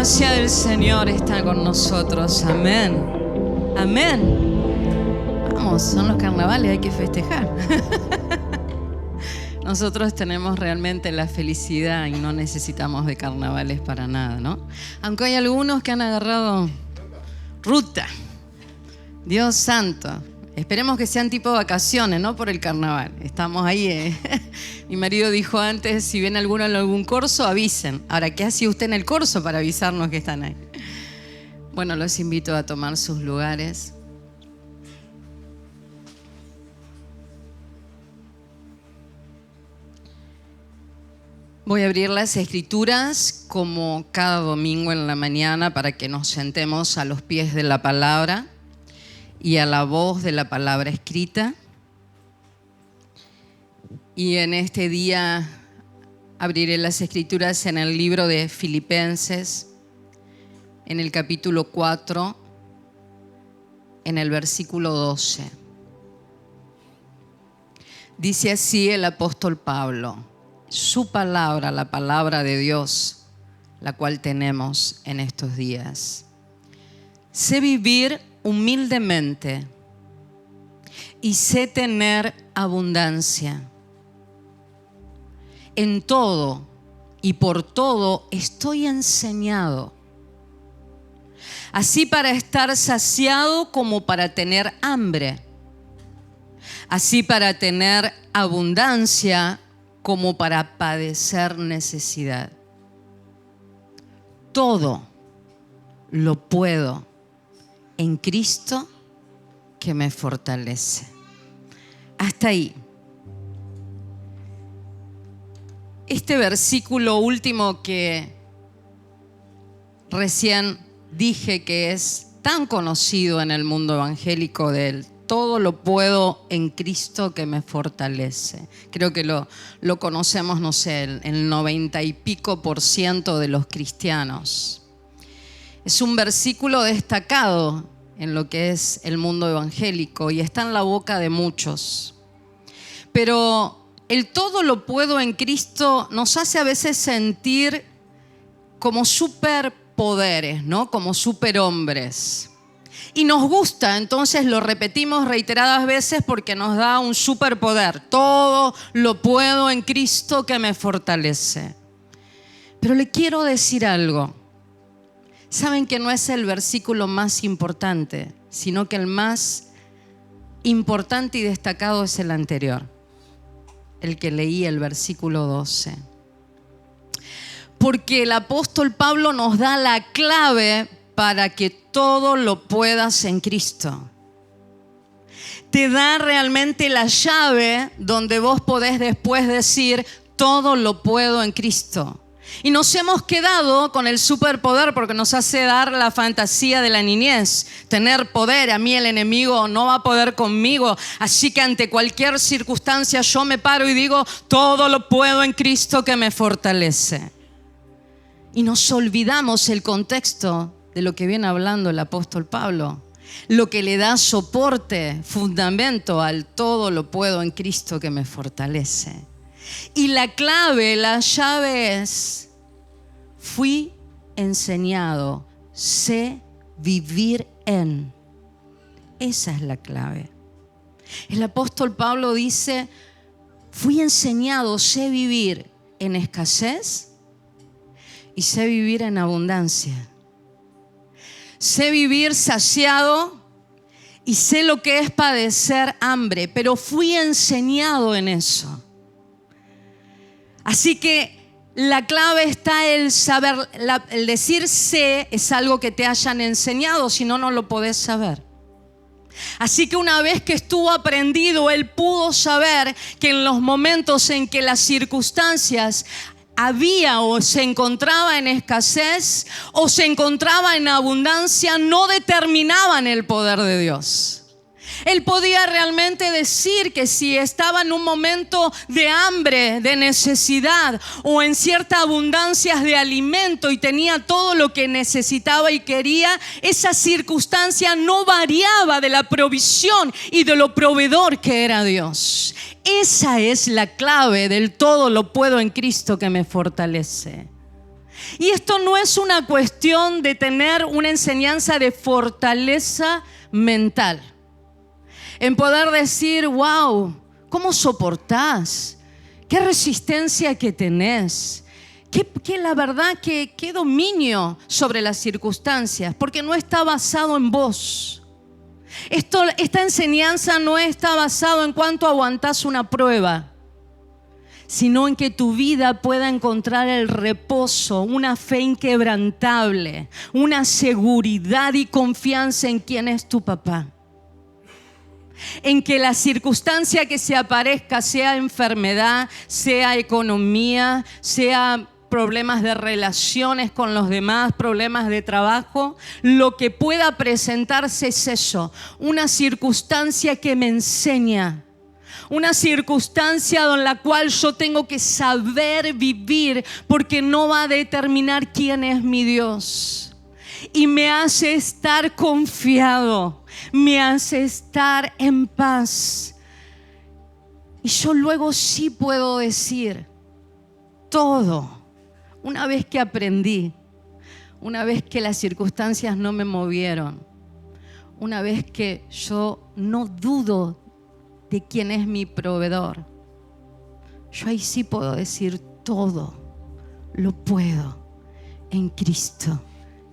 gracia del Señor está con nosotros. Amén. Amén. Vamos, son los carnavales, hay que festejar. Nosotros tenemos realmente la felicidad y no necesitamos de carnavales para nada, ¿no? Aunque hay algunos que han agarrado ruta. Dios santo. Esperemos que sean tipo vacaciones, no por el carnaval. Estamos ahí. Mi marido dijo antes, si ven alguno en algún corso, avisen. Ahora, ¿qué hacía usted en el corso para avisarnos que están ahí? Bueno, los invito a tomar sus lugares. Voy a abrir las Escrituras como cada domingo en la mañana para que nos sentemos a los pies de la palabra y a la voz de la palabra escrita. Y en este día abriré las Escrituras en el libro de Filipenses, en el capítulo 4, en el versículo 12. Dice así el apóstol Pablo: su palabra, la palabra de Dios, la cual tenemos en estos días. Sé vivir humildemente y sé tener abundancia. En todo y por todo estoy enseñado, así para estar saciado como para tener hambre, así para tener abundancia como para padecer necesidad. Todo lo puedo en Cristo que me fortalece. Hasta ahí. Este versículo último que recién dije que es tan conocido en el mundo evangélico del todo lo puedo en Cristo que me fortalece. Creo que lo conocemos, no sé, el 90 y pico % de los cristianos. Es un versículo destacado en lo que es el mundo evangélico y está en la boca de muchos. Pero el todo lo puedo en Cristo nos hace a veces sentir como superpoderes, ¿no? Como superhombres. Y nos gusta, entonces lo repetimos reiteradas veces porque nos da un superpoder. Todo lo puedo en Cristo que me fortalece. Pero le quiero decir algo. Saben que no es el versículo más importante, sino que el más importante y destacado es el anterior, el que leí, el versículo 12. Porque el apóstol Pablo nos da la clave para que todo lo puedas en Cristo. Te da realmente la llave donde vos podés después decir, todo lo puedo en Cristo. Y nos hemos quedado con el superpoder porque nos hace dar la fantasía de la niñez, tener poder. A mí el enemigo no va a poder conmigo, así que ante cualquier circunstancia yo me paro y digo, todo lo puedo en Cristo que me fortalece. Y nos olvidamos el contexto de lo que viene hablando el apóstol Pablo, lo que le da soporte, fundamento al todo lo puedo en Cristo que me fortalece. Y la clave, la llave es, fui enseñado, sé vivir en. Esa es la clave. El apóstol Pablo dice, fui enseñado, sé vivir en escasez y sé vivir en abundancia. Sé vivir saciado y sé lo que es padecer hambre, pero fui enseñado en eso. Así que la clave está el saber, el decir sé es algo que te hayan enseñado, si no, no lo podés saber. Así que una vez que estuvo aprendido, él pudo saber que en los momentos en que las circunstancias había o se encontraba en escasez o se encontraba en abundancia, no determinaban el poder de Dios. Él podía realmente decir que si estaba en un momento de hambre, de necesidad o en cierta abundancia de alimento y tenía todo lo que necesitaba y quería, esa circunstancia no variaba de la provisión y de lo proveedor que era Dios. Esa es la clave del todo lo puedo en Cristo que me fortalece. Y esto no es una cuestión de tener una enseñanza de fortaleza mental. En poder decir, wow, ¿cómo soportás? ¿Qué resistencia que tenés? ¿Qué la verdad, qué dominio sobre las circunstancias? Porque no está basado en vos. Esta enseñanza no está basada en cuánto aguantás una prueba, sino en que tu vida pueda encontrar el reposo, una fe inquebrantable, una seguridad y confianza en quién es tu papá. En que la circunstancia que se aparezca, sea enfermedad, sea economía, sea problemas de relaciones con los demás, problemas de trabajo, lo que pueda presentarse es eso, una circunstancia que me enseña, una circunstancia en la cual yo tengo que saber vivir, porque no va a determinar quién es mi Dios. Y me hace estar confiado, me hace estar en paz. Y yo luego sí puedo decir todo. Una vez que aprendí, una vez que las circunstancias no me movieron, una vez que yo no dudo de quién es mi proveedor, yo ahí sí puedo decir todo lo puedo en Cristo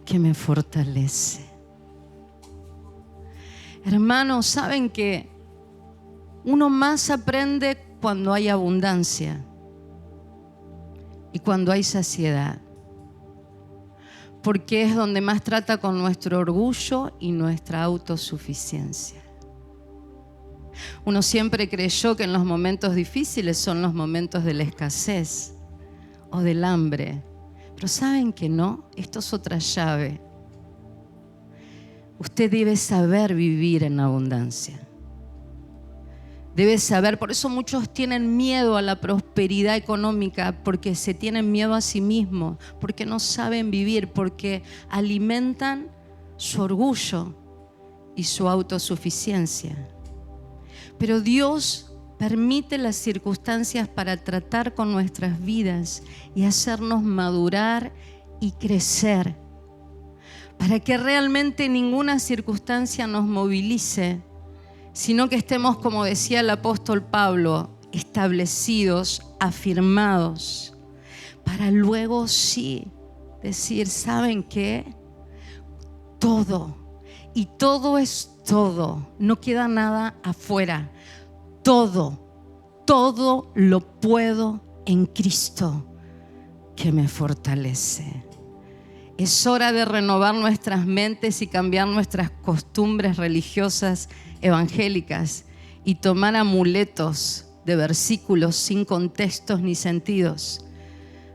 que me fortalece. Hermanos, saben que uno más aprende cuando hay abundancia y cuando hay saciedad, porque es donde más trata con nuestro orgullo y nuestra autosuficiencia. Uno siempre creyó que en los momentos difíciles son los momentos de la escasez o del hambre, pero ¿saben que no? Esto es otra llave. Usted debe saber vivir en abundancia. Debe saber, por eso muchos tienen miedo a la prosperidad económica, porque se tienen miedo a sí mismos, porque no saben vivir, porque alimentan su orgullo y su autosuficiencia. Pero Dios permite las circunstancias para tratar con nuestras vidas y hacernos madurar y crecer, para que realmente ninguna circunstancia nos movilice, sino que estemos, como decía el apóstol Pablo, establecidos, afirmados, para luego sí decir, ¿saben qué? Todo, y todo es todo, no queda nada afuera, todo lo puedo en Cristo que me fortalece. Es hora de renovar nuestras mentes y cambiar nuestras costumbres religiosas evangélicas y tomar amuletos de versículos sin contextos ni sentidos,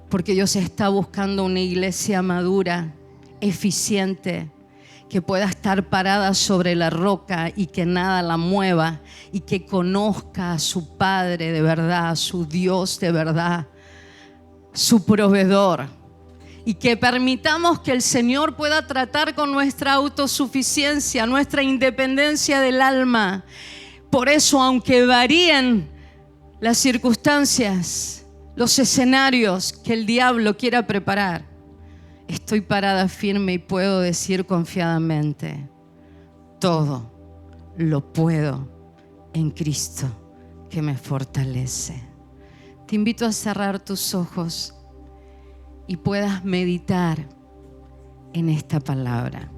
porque Dios está buscando una iglesia madura, eficiente, que pueda estar parada sobre la roca y que nada la mueva, y que conozca a su Padre de verdad, a su Dios de verdad, su proveedor. Y que permitamos que el Señor pueda tratar con nuestra autosuficiencia, nuestra independencia del alma. Por eso, aunque varíen las circunstancias, los escenarios que el diablo quiera preparar, estoy parada firme y puedo decir confiadamente, todo lo puedo en Cristo que me fortalece. Te invito a cerrar tus ojos y puedas meditar en esta palabra.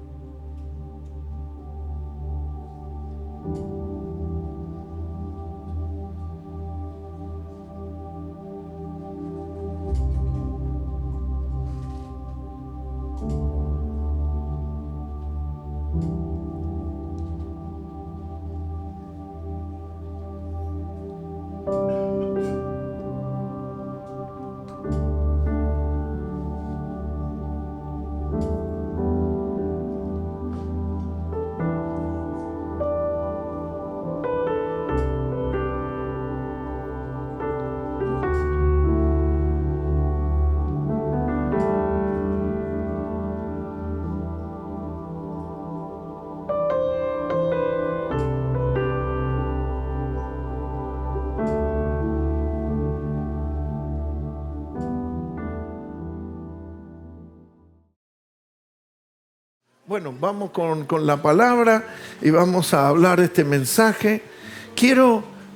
Bueno, vamos con la palabra y vamos a hablar este mensaje.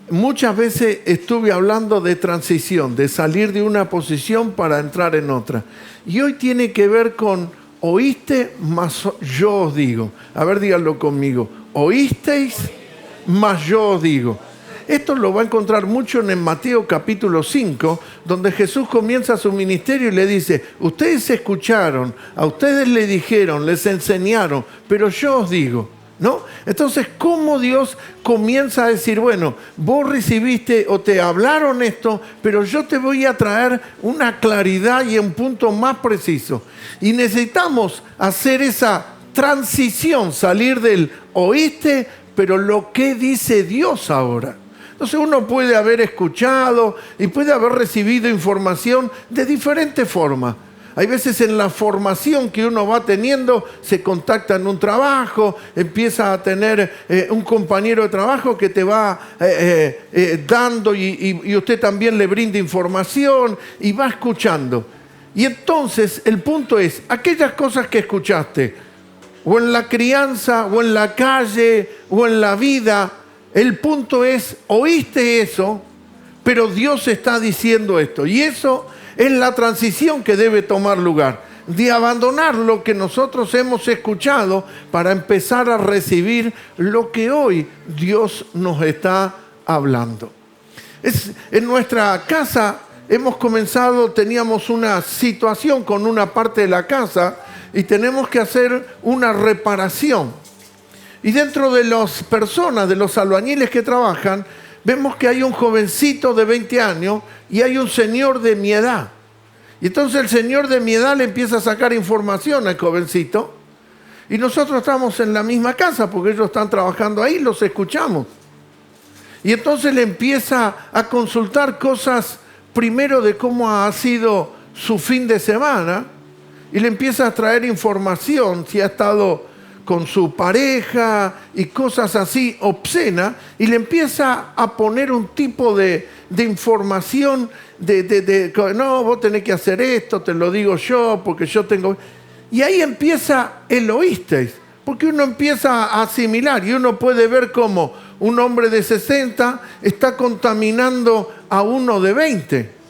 Muchas veces estuve hablando de transición, de salir de una posición para entrar en otra. Y hoy tiene que ver con oíste, mas yo os digo. A ver, díganlo conmigo. Oísteis, mas yo os digo. Esto lo va a encontrar mucho en Mateo capítulo 5, donde Jesús comienza su ministerio y le dice, ustedes escucharon, a ustedes le dijeron, les enseñaron, pero yo os digo, ¿no? Entonces, ¿cómo Dios comienza a decir, bueno, vos recibiste o te hablaron esto, pero yo te voy a traer una claridad y un punto más preciso? Y necesitamos hacer esa transición, salir del oíste, pero lo que dice Dios ahora. Entonces uno puede haber escuchado y puede haber recibido información de diferentes formas. Hay veces en la formación que uno va teniendo, se contacta en un trabajo, empieza a tener un compañero de trabajo que te va dando y usted también le brinda información y va escuchando. Y entonces el punto es, aquellas cosas que escuchaste, o en la crianza, o en la calle, o en la vida, el punto es, oíste eso, pero Dios está diciendo esto. Y eso es la transición que debe tomar lugar, de abandonar lo que nosotros hemos escuchado para empezar a recibir lo que hoy Dios nos está hablando. En nuestra casa teníamos una situación con una parte de la casa y tenemos que hacer una reparación. Y dentro de las personas, de los albañiles que trabajan, vemos que hay un jovencito de 20 años y hay un señor de mi edad. Y entonces el señor de mi edad le empieza a sacar información al jovencito. Y nosotros estamos en la misma casa porque ellos están trabajando ahí, los escuchamos. Y entonces le empieza a consultar cosas, primero de cómo ha sido su fin de semana. Y le empieza a traer información, si ha estado con su pareja y cosas así obscenas, y le empieza a poner un tipo de información no, vos tenés que hacer esto, te lo digo yo, porque yo tengo... Y ahí empieza el oísteis, porque uno empieza a asimilar y uno puede ver cómo un hombre de 60 está contaminando a uno de 20.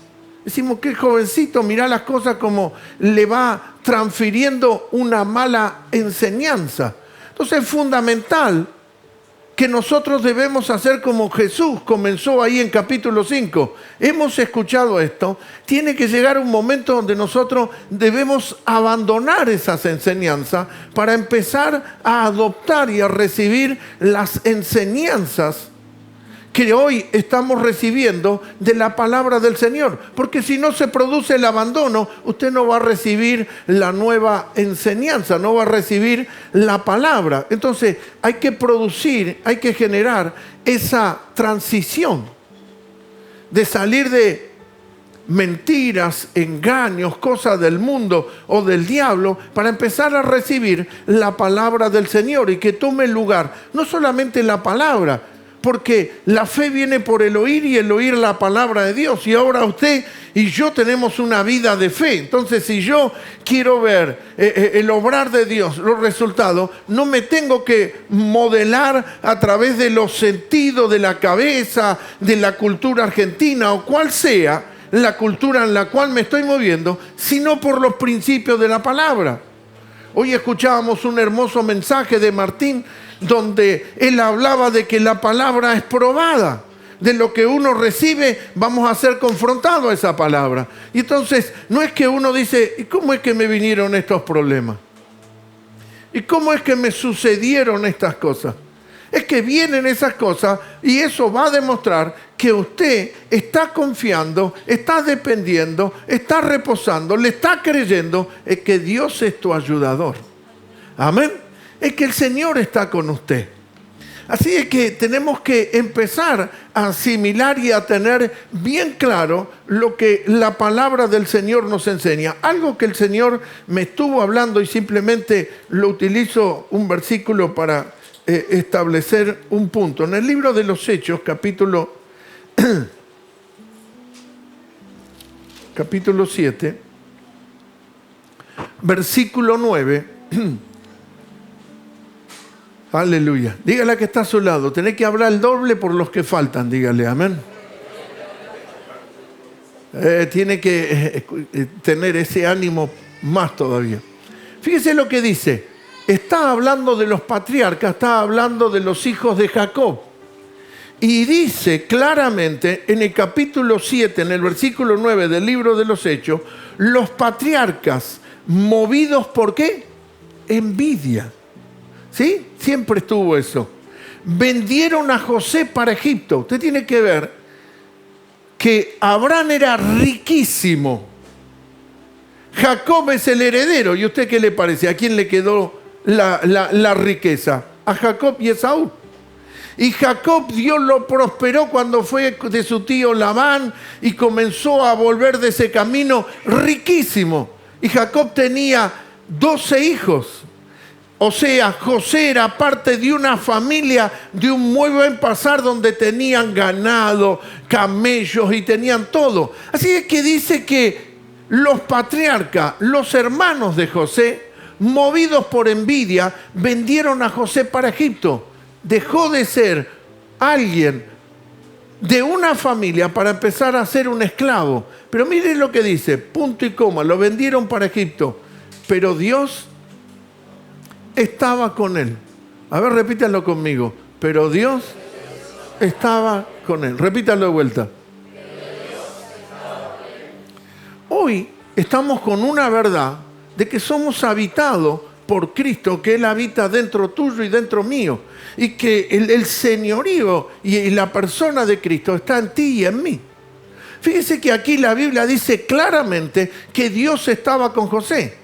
Decimos que el jovencito, mirá las cosas como le va transfiriendo una mala enseñanza. Entonces es fundamental que nosotros debemos hacer como Jesús comenzó ahí en capítulo 5. Hemos escuchado esto. Tiene que llegar un momento donde nosotros debemos abandonar esas enseñanzas para empezar a adoptar y a recibir las enseñanzas que hoy estamos recibiendo de la palabra del Señor. Porque si no se produce el abandono, usted no va a recibir la nueva enseñanza, no va a recibir la palabra. Entonces hay que producir, hay que generar esa transición de salir de mentiras, engaños, cosas del mundo o del diablo, para empezar a recibir la palabra del Señor y que tome lugar, no solamente la palabra, porque la fe viene por el oír y el oír la palabra de Dios. Y ahora usted y yo tenemos una vida de fe. Entonces, si yo quiero ver el obrar de Dios, los resultados, no me tengo que modelar a través de los sentidos de la cabeza, de la cultura argentina o cual sea la cultura en la cual me estoy moviendo, sino por los principios de la palabra. Hoy escuchábamos un hermoso mensaje de Martín, donde él hablaba de que la palabra es probada. De lo que uno recibe, vamos a ser confrontados a esa palabra. Y entonces, no es que uno dice, ¿y cómo es que me vinieron estos problemas? ¿Y cómo es que me sucedieron estas cosas? Es que vienen esas cosas y eso va a demostrar que usted está confiando, está dependiendo, está reposando, le está creyendo en que Dios es tu ayudador. Amén. Es que el Señor está con usted. Así es que tenemos que empezar a asimilar y a tener bien claro lo que la palabra del Señor nos enseña. Algo que el Señor me estuvo hablando y simplemente lo utilizo un versículo para establecer un punto. En el libro de los Hechos, capítulo 7, versículo 9, Aleluya. Dígale que está a su lado. Tenés que hablar el doble por los que faltan. Dígale, amén. Tiene que tener ese ánimo más todavía. Fíjese lo que dice. Está hablando de los patriarcas, está hablando de los hijos de Jacob. Y dice claramente en el capítulo 7, en el versículo 9 del libro de los Hechos, los patriarcas movidos por ¿qué? Envidia. ¿Sí? Siempre estuvo eso. Vendieron a José para Egipto. Usted tiene que ver que Abraham era riquísimo. Jacob es el heredero. ¿Y usted qué le parece? ¿A quién le quedó la riqueza? A Jacob y Esaú. Y Jacob, Dios lo prosperó cuando fue de su tío Labán y comenzó a volver de ese camino riquísimo. Y Jacob tenía 12 hijos. O sea, José era parte de una familia de un muy buen pasar donde tenían ganado, camellos y tenían todo. Así es que dice que los patriarcas, los hermanos de José, movidos por envidia, vendieron a José para Egipto. Dejó de ser alguien de una familia para empezar a ser un esclavo. Pero miren lo que dice, punto y coma, lo vendieron para Egipto. Pero Dios estaba con él. A ver, repítanlo conmigo. Pero Dios estaba con él. Repítanlo de vuelta. Hoy estamos con una verdad de que somos habitados por Cristo, que Él habita dentro tuyo y dentro mío. Y que el señorío y la persona de Cristo está en ti y en mí. Fíjese que aquí la Biblia dice claramente que Dios estaba con José.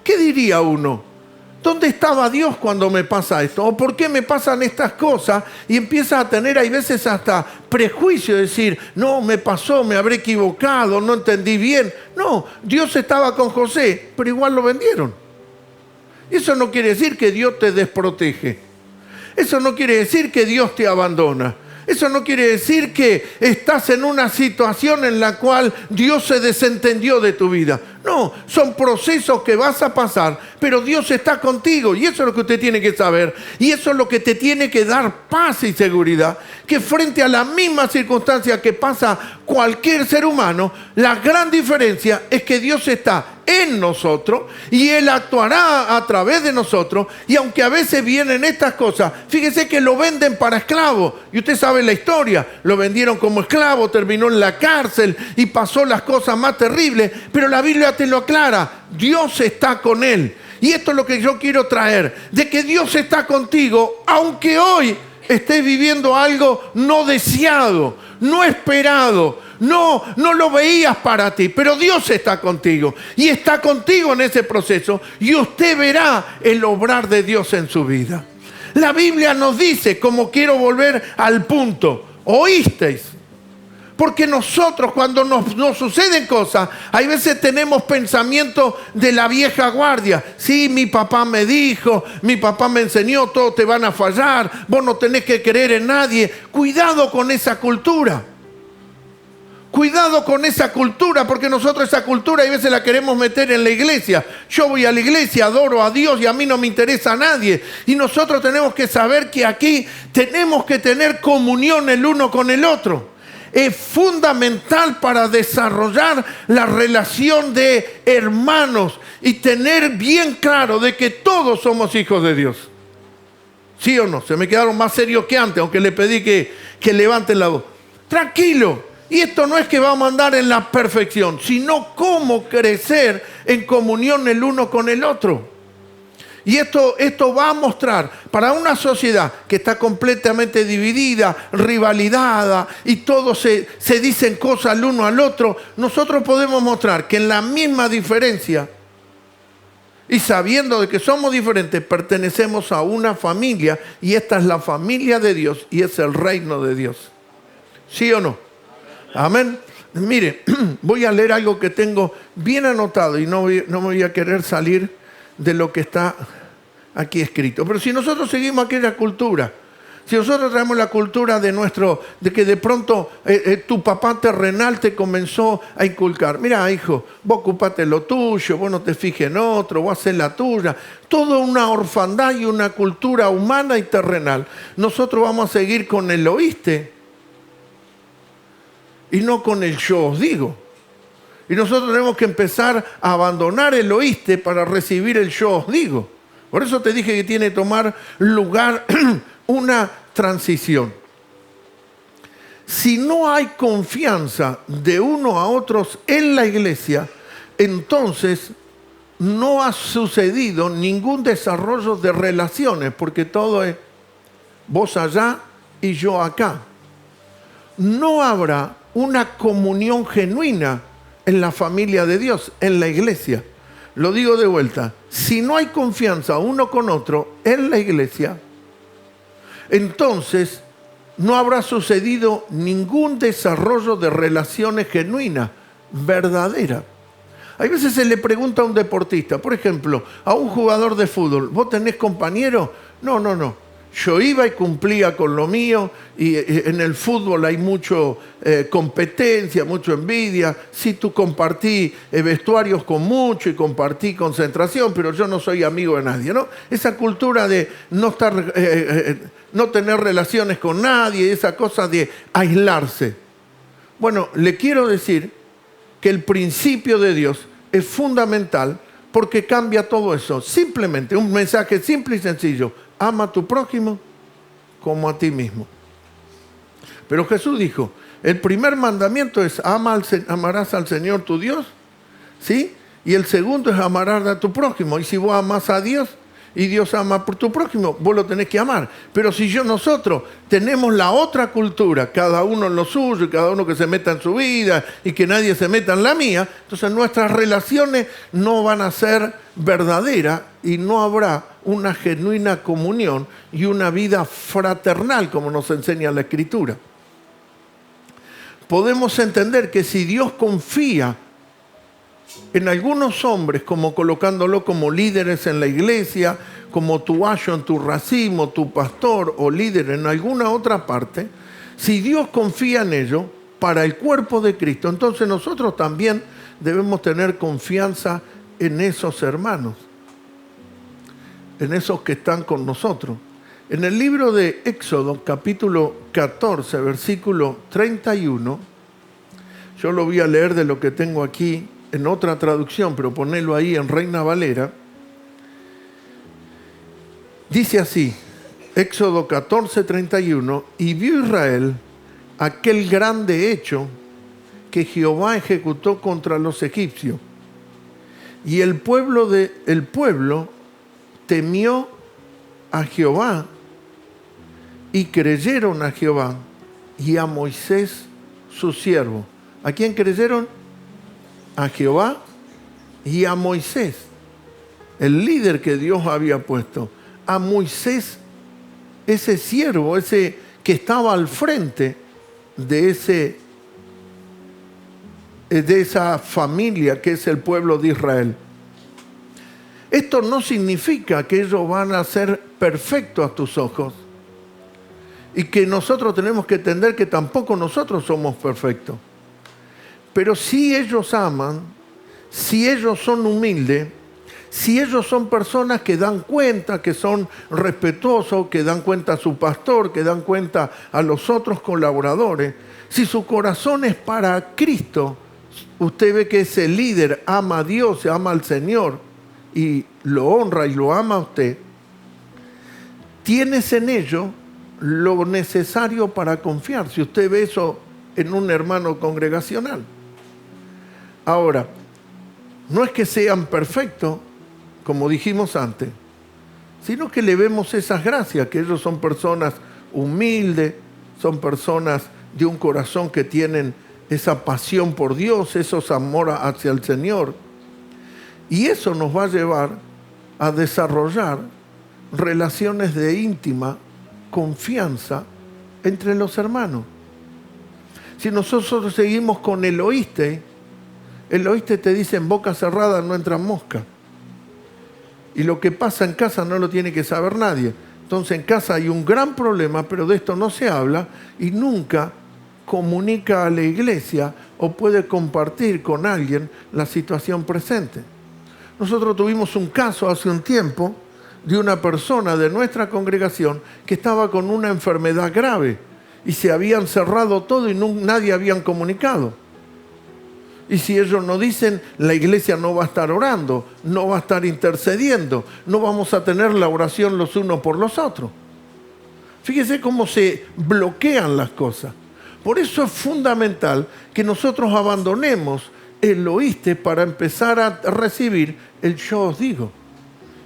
¿Qué diría uno? ¿Dónde estaba Dios cuando me pasa esto? ¿O por qué me pasan estas cosas? Y empieza a tener, hay veces hasta prejuicio, decir, no, me pasó, me habré equivocado, no entendí bien. No, Dios estaba con José, pero igual lo vendieron. Eso no quiere decir que Dios te desprotege. Eso no quiere decir que Dios te abandona. Eso no quiere decir que estás en una situación en la cual Dios se desentendió de tu vida. No, son procesos que vas a pasar, pero Dios está contigo y eso es lo que usted tiene que saber. Y eso es lo que te tiene que dar paz y seguridad, que frente a la misma circunstancia que pasa cualquier ser humano, la gran diferencia es que Dios está en nosotros y Él actuará a través de nosotros. Y aunque a veces vienen estas cosas, fíjese que lo venden para esclavo. Y usted sabe la historia, lo vendieron como esclavo, terminó en la cárcel y pasó las cosas más terribles. Pero la Biblia te lo aclara, Dios está con él. Y esto es lo que yo quiero traer, de que Dios está contigo, aunque hoy estés viviendo algo no deseado, no esperado, no lo veías para ti, pero Dios está contigo y está contigo en ese proceso y usted verá el obrar de Dios en su vida. La Biblia nos dice, como quiero volver al punto, oísteis. Porque nosotros cuando nos suceden cosas, hay veces tenemos pensamientos de la vieja guardia. Sí, mi papá me dijo, mi papá me enseñó, todos te van a fallar, vos no tenés que creer en nadie. Cuidado con esa cultura. Cuidado con esa cultura, porque nosotros esa cultura a veces la queremos meter en la iglesia. Yo voy a la iglesia, adoro a Dios y a mí no me interesa a nadie. Y nosotros tenemos que saber que aquí tenemos que tener comunión el uno con el otro. Es fundamental para desarrollar la relación de hermanos y tener bien claro de que todos somos hijos de Dios. ¿Sí o no? Se me quedaron más serios que antes, aunque le pedí que levanten la voz. Tranquilo. Y esto no es que vamos a andar en la perfección, sino cómo crecer en comunión el uno con el otro. Y esto va a mostrar para una sociedad que está completamente dividida, rivalidada y todos se dicen cosas al uno al otro, nosotros podemos mostrar que en la misma diferencia y sabiendo de que somos diferentes, pertenecemos a una familia y esta es la familia de Dios y es el reino de Dios. ¿Sí o no? Amén. Mire, voy a leer algo que tengo bien anotado y no me voy a querer salir de lo que está aquí escrito. Pero si nosotros seguimos aquella cultura Si nosotros traemos la cultura de que de pronto tu papá terrenal te comenzó a inculcar, mira hijo, vos ocupate lo tuyo, vos no te fijes en otro, vos haces la tuya. Toda una orfandad y una cultura humana y terrenal. Nosotros vamos a seguir con el oíste y no con el yo os digo. Y nosotros tenemos que empezar a abandonar el oíste para recibir el yo os digo. Por eso te dije que tiene que tomar lugar una transición. Si no hay confianza de uno a otros en la iglesia, entonces no ha sucedido ningún desarrollo de relaciones, porque todo es vos allá y yo acá. No habrá una comunión genuina en la familia de Dios, en la iglesia. Lo digo de vuelta, si no hay confianza uno con otro en la iglesia, entonces no habrá sucedido ningún desarrollo de relaciones genuinas, verdaderas. Hay veces se le pregunta a un deportista, por ejemplo, a un jugador de fútbol, ¿vos tenés compañeros? No. Yo iba y cumplía con lo mío, y en el fútbol hay mucho competencia, mucho envidia. Sí, tú compartí vestuarios con mucho y compartí concentración, pero yo no soy amigo de nadie, ¿no? Esa cultura de no tener relaciones con nadie, esa cosa de aislarse. Bueno, le quiero decir que el principio de Dios es fundamental porque cambia todo eso. Simplemente, un mensaje simple y sencillo. Ama a tu prójimo como a ti mismo. Pero Jesús dijo, el primer mandamiento es amarás al Señor tu Dios, ¿sí? Y el segundo es amarás a tu prójimo. Y si vos amás a Dios y Dios ama por tu prójimo, vos lo tenés que amar. Pero si nosotros tenemos la otra cultura, cada uno en lo suyo y cada uno que se meta en su vida y que nadie se meta en la mía, entonces nuestras relaciones no van a ser verdaderas y no habrá una genuina comunión y una vida fraternal como nos enseña la Escritura. Podemos entender que si Dios confía en algunos hombres, como colocándolo como líderes en la iglesia, como tu ayo en tu racimo, tu pastor o líder en alguna otra parte, si Dios confía en ello para el cuerpo de Cristo, entonces nosotros también debemos tener confianza en esos hermanos, en esos que están con nosotros. En el libro de Éxodo, capítulo 14, versículo 31, yo lo voy a leer de lo que tengo aquí en otra traducción, pero ponelo ahí en Reina Valera. Dice así, Éxodo 14, 31, y vio Israel aquel grande hecho que Jehová ejecutó contra los egipcios. Y el pueblo temió a Jehová y creyeron a Jehová y a Moisés su siervo. ¿A quién creyeron? A Jehová y a Moisés, el líder que Dios había puesto. A Moisés, ese siervo, ese que estaba al frente de esa familia que es el pueblo de Israel. Esto no significa que ellos van a ser perfectos a tus ojos y que nosotros tenemos que entender que tampoco nosotros somos perfectos. Pero si ellos aman, si ellos son humildes, si ellos son personas que dan cuenta, que son respetuosos, que dan cuenta a su pastor, que dan cuenta a los otros colaboradores, si su corazón es para Cristo, usted ve que ese líder ama a Dios, ama al Señor y lo honra y lo ama a usted, tienes en ello lo necesario para confiar. Si usted ve eso en un hermano congregacional. Ahora, no es que sean perfectos, como dijimos antes, sino que le vemos esas gracias, que ellos son personas humildes, son personas de un corazón que tienen esa pasión por Dios, esos amor hacia el Señor. Y eso nos va a llevar a desarrollar relaciones de íntima confianza entre los hermanos. Si nosotros seguimos con el oíste te dice en boca cerrada no entran moscas. Y lo que pasa en casa no lo tiene que saber nadie. Entonces en casa hay un gran problema, pero de esto no se habla y nunca comunica a la iglesia o puede compartir con alguien la situación presente. Nosotros tuvimos un caso hace un tiempo de una persona de nuestra congregación que estaba con una enfermedad grave y se habían cerrado todo y nadie habían comunicado. Y si ellos no dicen, la iglesia no va a estar orando, no va a estar intercediendo, no vamos a tener la oración los unos por los otros. Fíjese cómo se bloquean las cosas. Por eso es fundamental que nosotros abandonemos el oíste para empezar a recibir el yo os digo.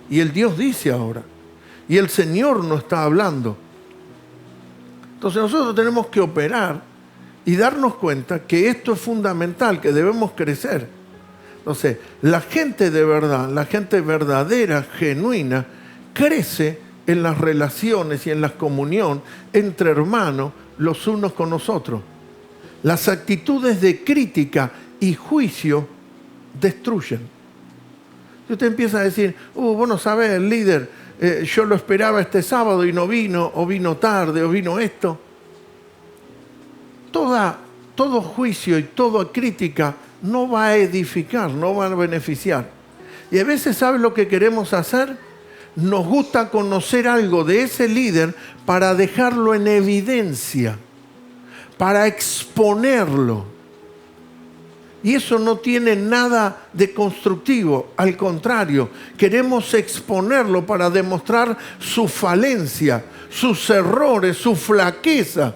Y el Dios dice ahora. Y el Señor nos está hablando. Entonces nosotros tenemos que operar y darnos cuenta que esto es fundamental, que debemos crecer. Entonces, la gente de verdad, la gente verdadera, genuina, crece en las relaciones y en la comunión entre hermanos, los unos con los otros. Las actitudes de crítica y juicio destruyen. Si usted empieza a decir, vos no sabés, el líder, yo lo esperaba este sábado y no vino, o vino tarde, o vino esto. Todo juicio y toda crítica no va a edificar, no va a beneficiar. Y a veces, ¿sabes lo que queremos hacer? Nos gusta conocer algo de ese líder para dejarlo en evidencia, para exponerlo. Y eso no tiene nada de constructivo, al contrario, queremos exponerlo para demostrar su falencia, sus errores, su flaqueza.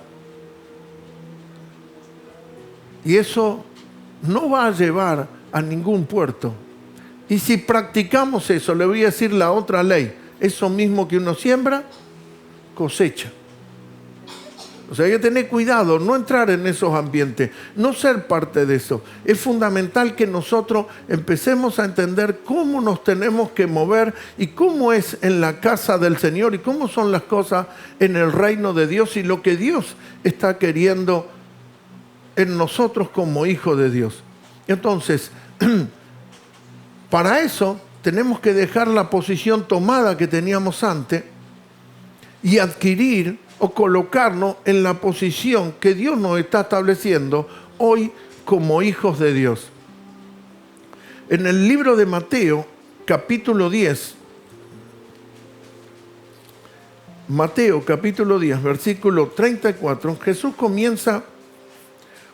Y eso no va a llevar a ningún puerto. Y si practicamos eso, le voy a decir la otra ley, eso mismo que uno siembra, cosecha. O sea, hay que tener cuidado, no entrar en esos ambientes, no ser parte de eso. Es fundamental que nosotros empecemos a entender cómo nos tenemos que mover y cómo es en la casa del Señor y cómo son las cosas en el reino de Dios y lo que Dios está queriendo en nosotros como hijos de Dios. Entonces, para eso tenemos que dejar la posición tomada que teníamos antes y adquirir o colocarnos en la posición que Dios nos está estableciendo hoy como hijos de Dios. En el libro de Mateo, capítulo 10, versículo 34, Jesús comienza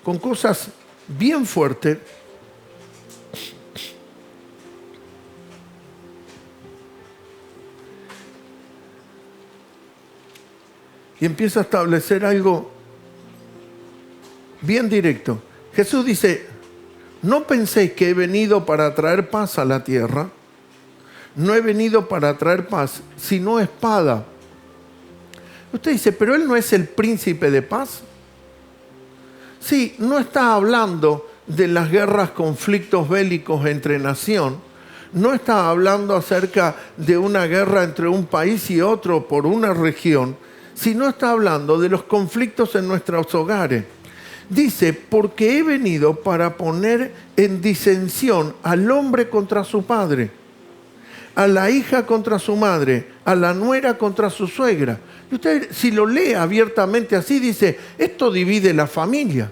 con cosas bien fuertes. Y empieza a establecer algo bien directo. Jesús dice, no penséis que he venido para traer paz a la tierra. No he venido para traer paz, sino espada. Usted dice, pero Él no es el príncipe de paz. Sí, no está hablando de las guerras, conflictos bélicos entre nación. No está hablando acerca de una guerra entre un país y otro por una región, sino está hablando de los conflictos en nuestros hogares. Dice, porque he venido para poner en disensión al hombre contra su padre, a la hija contra su madre, a la nuera contra su suegra. Y usted, si lo lee abiertamente así, dice, esto divide la familia.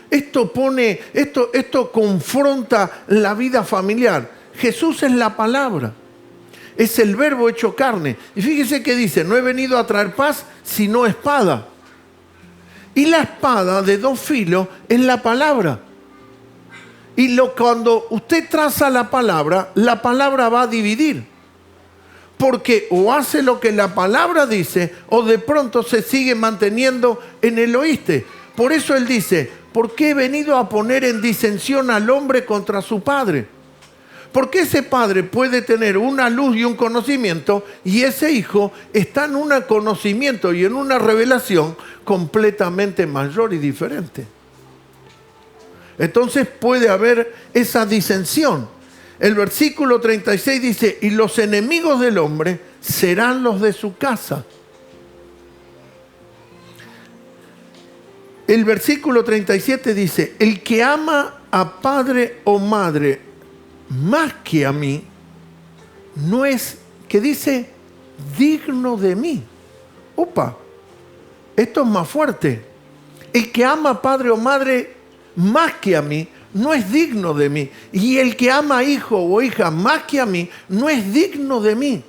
Esto confronta la vida familiar. Jesús es la palabra. Es el verbo hecho carne. Y fíjese que dice, no he venido a traer paz, sino espada. Y la espada de dos filos es la palabra. Y cuando usted traza la palabra va a dividir. Porque o hace lo que la palabra dice, o de pronto se sigue manteniendo en el oíste. Por eso él dice, porque he venido a poner en disensión al hombre contra su padre. Porque ese padre puede tener una luz y un conocimiento y ese hijo está en un conocimiento y en una revelación completamente mayor y diferente. Entonces puede haber esa disensión. El versículo 36 dice, y los enemigos del hombre serán los de su casa. El versículo 37 dice, el que ama a padre o madre más que a mí, no es, que dice, digno de mí. Opa, esto es más fuerte. El que ama a padre o madre más que a mí, no es digno de mí. Y el que ama a hijo o hija más que a mí, no es digno de mí.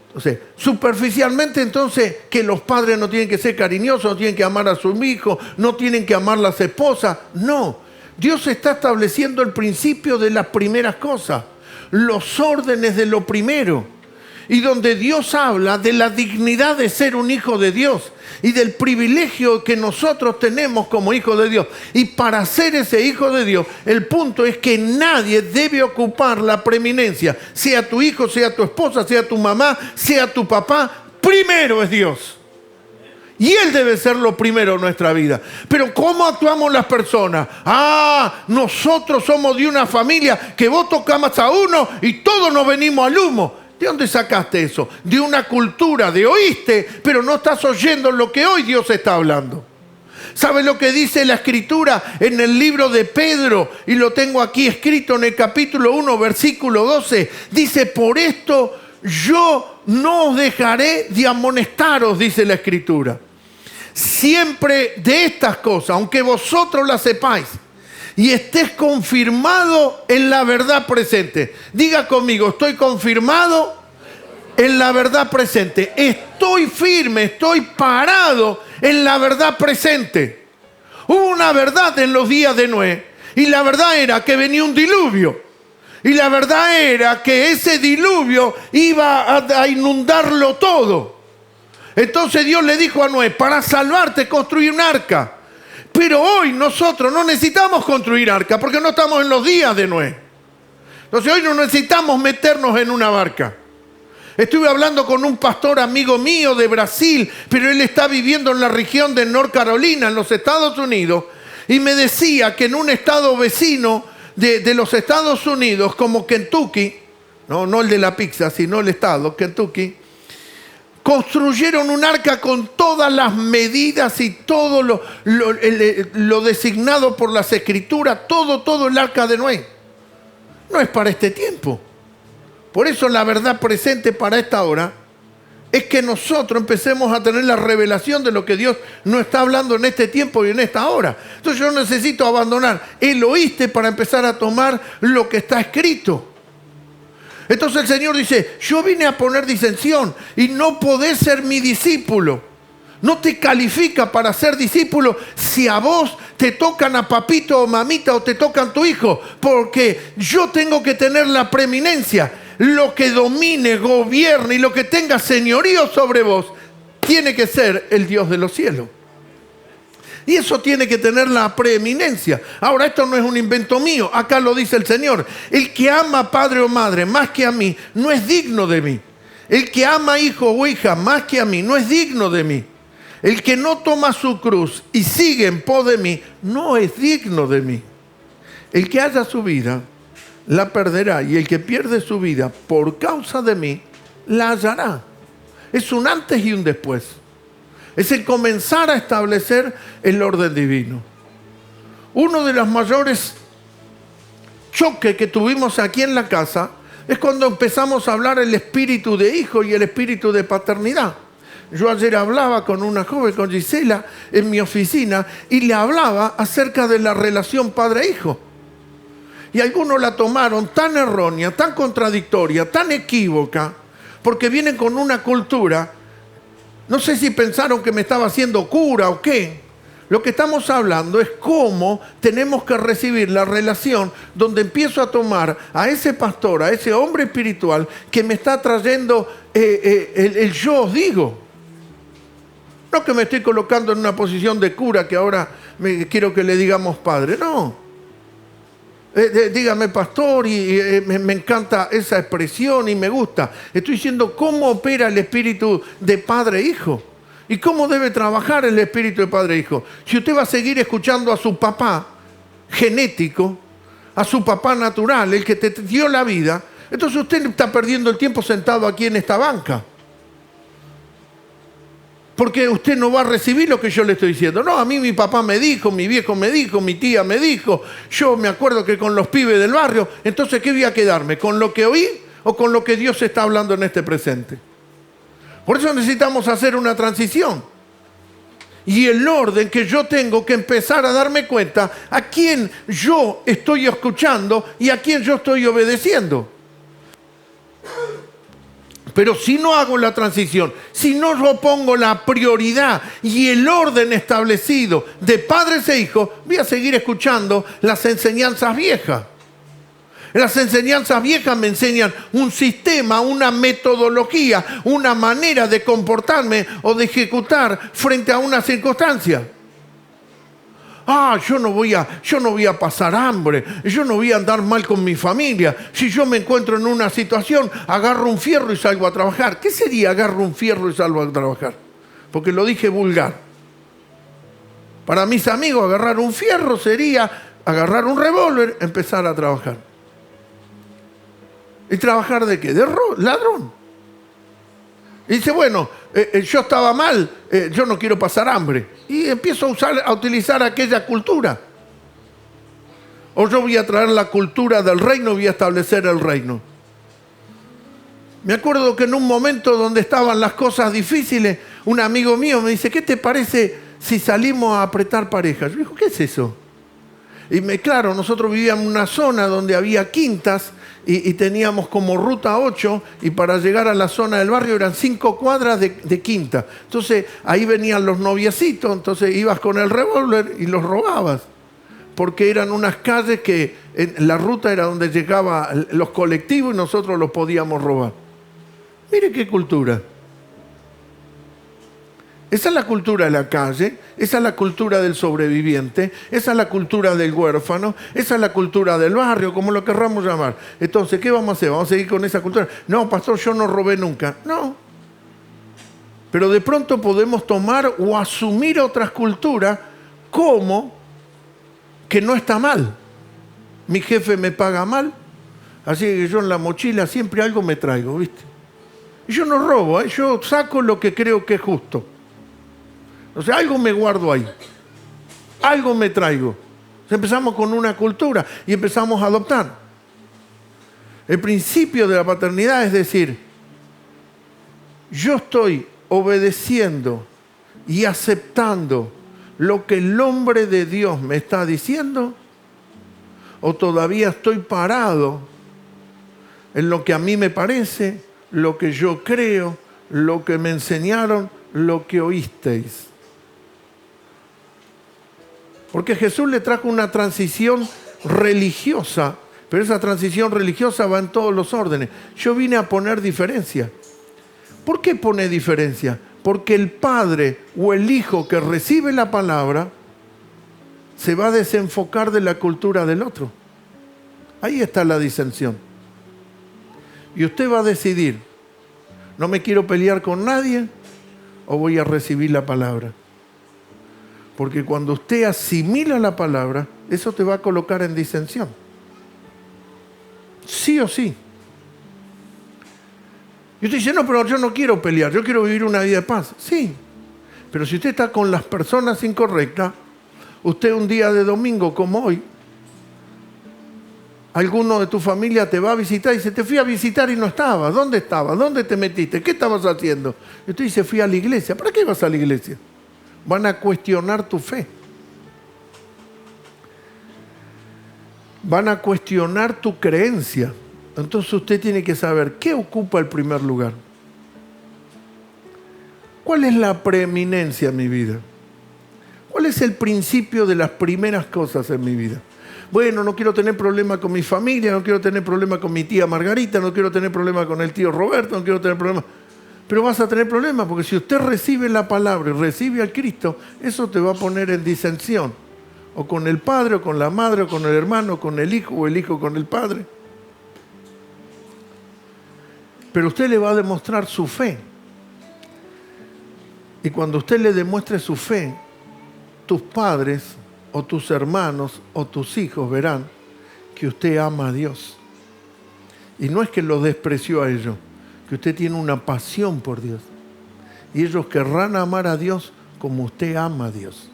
Entonces, superficialmente entonces, que los padres no tienen que ser cariñosos, no tienen que amar a sus hijos, no tienen que amar a las esposas. No, Dios está estableciendo el principio de las primeras cosas, los órdenes de lo primero. Y donde Dios habla de la dignidad de ser un hijo de Dios y del privilegio que nosotros tenemos como hijos de Dios. Y para ser ese hijo de Dios, el punto es que nadie debe ocupar la preeminencia. Sea tu hijo, sea tu esposa, sea tu mamá, sea tu papá. Primero es Dios. Y Él debe ser lo primero en nuestra vida. Pero ¿cómo actuamos las personas? Nosotros somos de una familia que vos tocamos a uno y todos nos venimos al humo. ¿De dónde sacaste eso? De una cultura, de oíste, pero no estás oyendo lo que hoy Dios está hablando. ¿Sabe lo que dice la Escritura en el libro de Pedro? Y lo tengo aquí escrito en el capítulo 1, versículo 12. Dice, por esto yo no os dejaré de amonestaros, dice la Escritura. Siempre de estas cosas, aunque vosotros las sepáis, y estés confirmado en la verdad presente. Diga conmigo, estoy confirmado en la verdad presente. Estoy firme, estoy parado en la verdad presente. Hubo una verdad en los días de Noé, y la verdad era que venía un diluvio. Y la verdad era que ese diluvio iba a inundarlo todo. Entonces Dios le dijo a Noé, para salvarte construí un arca. Pero hoy nosotros no necesitamos construir arca porque no estamos en los días de Noé. Entonces hoy no necesitamos meternos en una barca. Estuve hablando con un pastor amigo mío de Brasil, pero él está viviendo en la región de North Carolina, en los Estados Unidos, y me decía que en un estado vecino de los Estados Unidos, como Kentucky, no el de la pizza, sino el estado, Kentucky, construyeron un arca con todas las medidas y todo lo designado por las Escrituras, todo el arca de Noé. No es para este tiempo. Por eso la verdad presente para esta hora es que nosotros empecemos a tener la revelación de lo que Dios nos está hablando en este tiempo y en esta hora. Entonces yo necesito abandonar el oíste para empezar a tomar lo que está escrito. Entonces el Señor dice, yo vine a poner disensión y no podés ser mi discípulo. No te califica para ser discípulo si a vos te tocan a papito o mamita o te tocan tu hijo. Porque yo tengo que tener la preeminencia. Lo que domine, gobierne y lo que tenga señorío sobre vos tiene que ser el Dios de los cielos. Y eso tiene que tener la preeminencia. Ahora, esto no es un invento mío. Acá lo dice el Señor. El que ama a padre o madre más que a mí, no es digno de mí. El que ama a hijo o hija más que a mí, no es digno de mí. El que no toma su cruz y sigue en pos de mí, no es digno de mí. El que haya su vida, la perderá. Y el que pierde su vida por causa de mí, la hallará. Es un antes y un después. Es el comenzar a establecer el orden divino. Uno de los mayores choques que tuvimos aquí en la casa es cuando empezamos a hablar el espíritu de hijo y el espíritu de paternidad. Yo ayer hablaba con una joven, con Gisela, en mi oficina, y le hablaba acerca de la relación padre-hijo. Y algunos la tomaron tan errónea, tan contradictoria, tan equívoca, porque vienen con una cultura. No sé si pensaron que me estaba haciendo cura o qué. Lo que estamos hablando es cómo tenemos que recibir la relación donde empiezo a tomar a ese pastor, a ese hombre espiritual que me está trayendo el yo os digo. No que me estoy colocando en una posición de cura que ahora quiero que le digamos padre. No. Dígame pastor y me encanta esa expresión y me gusta. Estoy diciendo cómo opera el espíritu de padre e hijo y cómo debe trabajar el espíritu de padre e hijo. Si usted va a seguir escuchando a su papá genético, a su papá natural, el que te dio la vida, entonces usted está perdiendo el tiempo sentado aquí en esta banca. Porque usted no va a recibir lo que yo le estoy diciendo. No, a mí mi papá me dijo, mi viejo me dijo, mi tía me dijo. Yo me acuerdo que con los pibes del barrio. Entonces, ¿qué voy a quedarme? ¿Con lo que oí o con lo que Dios está hablando en este presente. Por eso necesitamos hacer una transición. Y el orden que yo tengo que empezar a darme cuenta a quién yo estoy escuchando y a quién yo estoy obedeciendo. Pero si no hago la transición, si no yo pongo la prioridad y el orden establecido de padres e hijos, voy a seguir escuchando las enseñanzas viejas. Las enseñanzas viejas me enseñan un sistema, una metodología, una manera de comportarme o de ejecutar frente a una circunstancia. Yo no voy a pasar hambre, yo no voy a andar mal con mi familia. Si yo me encuentro en una situación, agarro un fierro y salgo a trabajar. ¿Qué sería agarro un fierro y salgo a trabajar? Porque lo dije vulgar. Para mis amigos, agarrar un fierro sería agarrar un revólver, empezar a trabajar. ¿Y trabajar de qué? De ladrón. Y dice, bueno, yo estaba mal, yo no quiero pasar hambre. Y empiezo a utilizar aquella cultura. O yo voy a traer la cultura del reino, voy a establecer el reino. Me acuerdo que en un momento donde estaban las cosas difíciles, un amigo mío me dice, ¿qué te parece si salimos a apretar parejas? Yo digo, ¿qué es eso? Y claro, nosotros vivíamos en una zona donde había quintas y teníamos como ruta 8 y para llegar a la zona del barrio eran 5 cuadras de quinta. Entonces ahí venían los noviecitos, entonces ibas con el revólver y los robabas. Porque eran unas calles que la ruta era donde llegaban los colectivos y nosotros los podíamos robar. Mire qué cultura. Esa es la cultura de la calle, esa es la cultura del sobreviviente, esa es la cultura del huérfano, esa es la cultura del barrio, como lo querramos llamar. Entonces, ¿qué vamos a hacer? ¿Vamos a seguir con esa cultura? No, pastor, yo no robé nunca. No. Pero de pronto podemos tomar o asumir otras culturas como que no está mal. Mi jefe me paga mal, así que yo en la mochila siempre algo me traigo, ¿viste? Y yo no robo, yo saco lo que creo que es justo. O sea, algo me guardo ahí, algo me traigo. Empezamos con una cultura y empezamos a adoptar. El principio de la paternidad es decir, yo estoy obedeciendo y aceptando lo que el hombre de Dios me está diciendo, o todavía estoy parado en lo que a mí me parece, lo que yo creo, lo que me enseñaron, lo que oísteis. Porque Jesús le trajo una transición religiosa, pero esa transición religiosa va en todos los órdenes. Yo vine a poner diferencia. ¿Por qué pone diferencia? Porque el padre o el hijo que recibe la palabra se va a desenfocar de la cultura del otro. Ahí está la disensión. Y usted va a decidir, no me quiero pelear con nadie o voy a recibir la palabra. Porque cuando usted asimila la palabra, eso te va a colocar en disensión. Sí o sí. Y usted dice, no, pero yo no quiero pelear, yo quiero vivir una vida de paz. Sí, pero si usted está con las personas incorrectas, usted un día de domingo como hoy, alguno de tu familia te va a visitar y dice, te fui a visitar y no estabas. ¿Dónde estabas? ¿Dónde te metiste? ¿Qué estabas haciendo? Y usted dice, fui a la iglesia. ¿Para qué vas a la iglesia? Van a cuestionar tu fe. Van a cuestionar tu creencia. Entonces usted tiene que saber qué ocupa el primer lugar. ¿Cuál es la preeminencia en mi vida? ¿Cuál es el principio de las primeras cosas en mi vida? Bueno, no quiero tener problema con mi familia, no quiero tener problema con mi tía Margarita, no quiero tener problema con el tío Roberto, no quiero tener problema. Pero vas a tener problemas porque si usted recibe la palabra y recibe al Cristo, eso te va a poner en disensión. O con el padre, o con la madre, o con el hermano, o con el hijo, o el hijo con el padre. Pero usted le va a demostrar su fe. Y cuando usted le demuestre su fe, tus padres, o tus hermanos, o tus hijos verán que usted ama a Dios. Y no es que lo despreció a ellos, que usted tiene una pasión por Dios. Y ellos querrán amar a Dios como usted ama a Dios.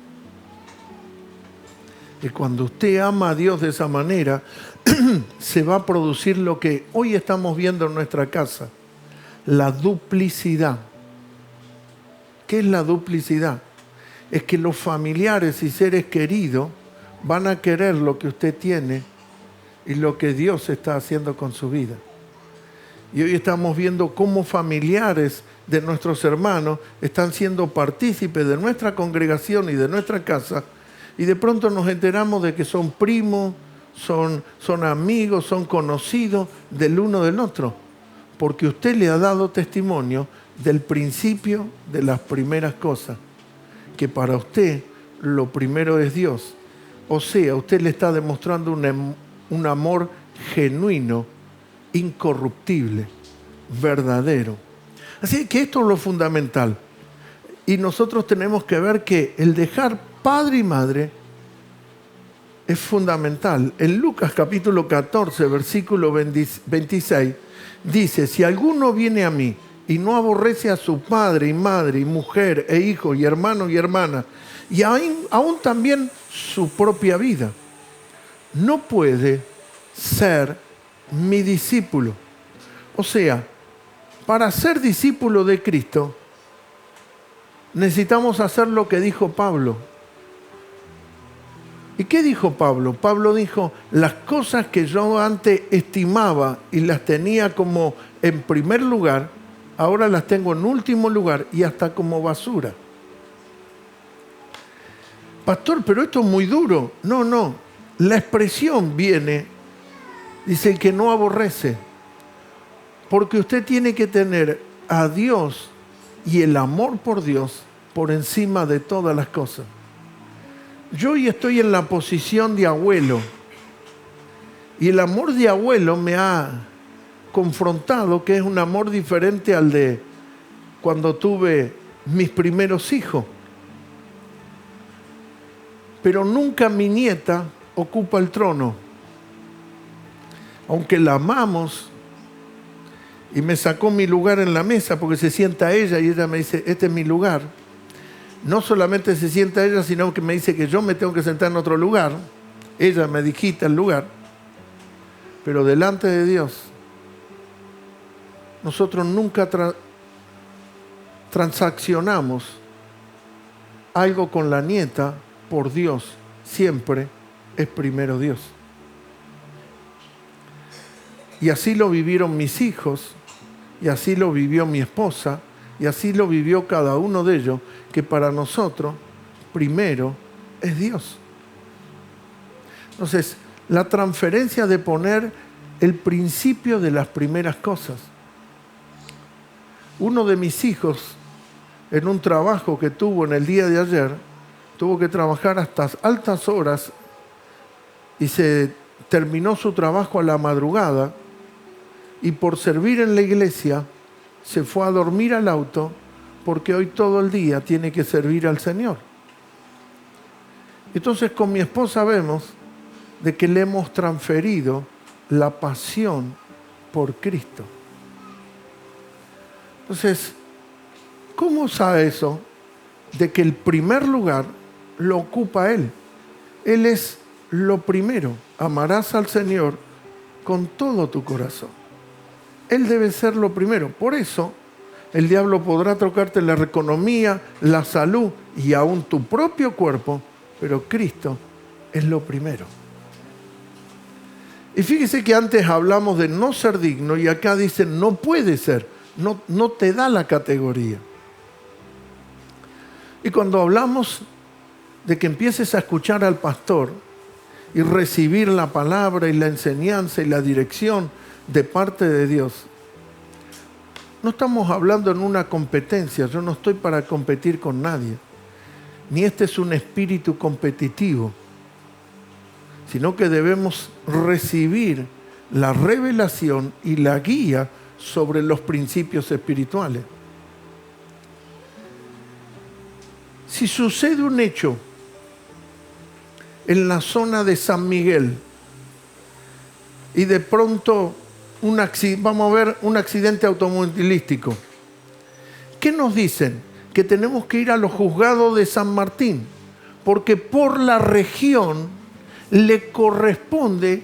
Y cuando usted ama a Dios de esa manera, se va a producir lo que hoy estamos viendo en nuestra casa, la duplicidad. ¿Qué es la duplicidad? Es que los familiares y seres queridos van a querer lo que usted tiene y lo que Dios está haciendo con su vida. Y hoy estamos viendo cómo familiares de nuestros hermanos están siendo partícipes de nuestra congregación y de nuestra casa, y de pronto nos enteramos de que son primos, son amigos, son conocidos del uno del otro, porque usted le ha dado testimonio del principio de las primeras cosas, que para usted lo primero es Dios. O sea, usted le está demostrando un amor genuino, incorruptible, verdadero. Así que esto es lo fundamental. Y nosotros tenemos que ver que el dejar padre y madre es fundamental. En Lucas capítulo 14, versículo 26, dice: si alguno viene a mí y no aborrece a su padre y madre y mujer e hijo y hermano y hermana, y aún también su propia vida, no puede ser mi discípulo. O sea, para ser discípulo de Cristo, necesitamos hacer lo que dijo Pablo. ¿Y qué dijo Pablo? Pablo dijo: las cosas que yo antes estimaba y las tenía como en primer lugar, ahora las tengo en último lugar y hasta como basura. Pastor, pero esto es muy duro. No. La expresión viene, dice, que no aborrece. Porque usted tiene que tener a Dios y el amor por Dios por encima de todas las cosas. Yo hoy estoy en la posición de abuelo. Y el amor de abuelo me ha confrontado que es un amor diferente al de cuando tuve mis primeros hijos. Pero nunca mi nieta ocupa el trono. Aunque la amamos y me sacó mi lugar en la mesa porque se sienta ella y ella me dice: este es mi lugar. No solamente se sienta ella, sino que me dice que yo me tengo que sentar en otro lugar. Ella me digita el lugar. Pero delante de Dios, nosotros nunca transaccionamos algo con la nieta por Dios. Siempre es primero Dios. Y así lo vivieron mis hijos, y así lo vivió mi esposa, y así lo vivió cada uno de ellos, que para nosotros primero es Dios. Entonces, la transferencia de poner el principio de las primeras cosas. Uno de mis hijos, en un trabajo que tuvo en el día de ayer, tuvo que trabajar hasta altas horas y se terminó su trabajo a la madrugada, y por servir en la iglesia se fue a dormir al auto porque hoy todo el día tiene que servir al Señor. Entonces con mi esposa vemos de que le hemos transferido la pasión por Cristo. Entonces, ¿cómo sabe eso? De que el primer lugar lo ocupa Él. Él es lo primero. Amarás al Señor con todo tu corazón. Él debe ser lo primero. Por eso, el diablo podrá tocarte la economía, la salud y aún tu propio cuerpo, pero Cristo es lo primero. Y fíjese que antes hablamos de no ser digno y acá dice no puede ser, no te da la categoría. Y cuando hablamos de que empieces a escuchar al pastor y recibir la palabra y la enseñanza y la dirección de parte de Dios, no estamos hablando en una competencia. Yo no estoy para competir con nadie, ni este es un espíritu competitivo, sino que debemos recibir la revelación y la guía sobre los principios espirituales. Si sucede un hecho en la zona de San Miguel y de pronto vamos a ver un accidente automovilístico, ¿qué nos dicen? Que tenemos que ir a los juzgados de San Martín, porque por la región le corresponde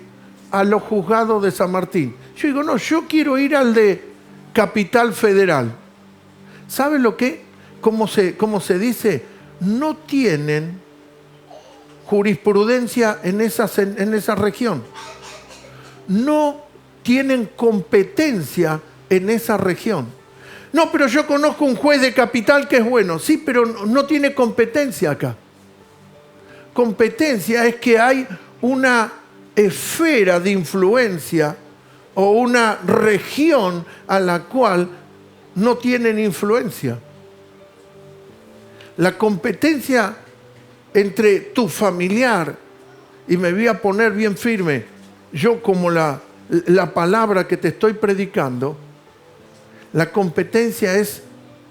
a los juzgados de San Martín. Yo digo, no, yo quiero ir al de Capital Federal. ¿Sabe lo que? ¿Cómo se dice? No tienen jurisprudencia en esa región. No tienen competencia en esa región. No, pero yo conozco un juez de Capital que es bueno. Sí, pero no tiene competencia acá. Competencia es que hay una esfera de influencia o una región a la cual no tienen influencia. La competencia entre tu familiar, y me voy a poner bien firme, yo como la palabra que te estoy predicando, la competencia es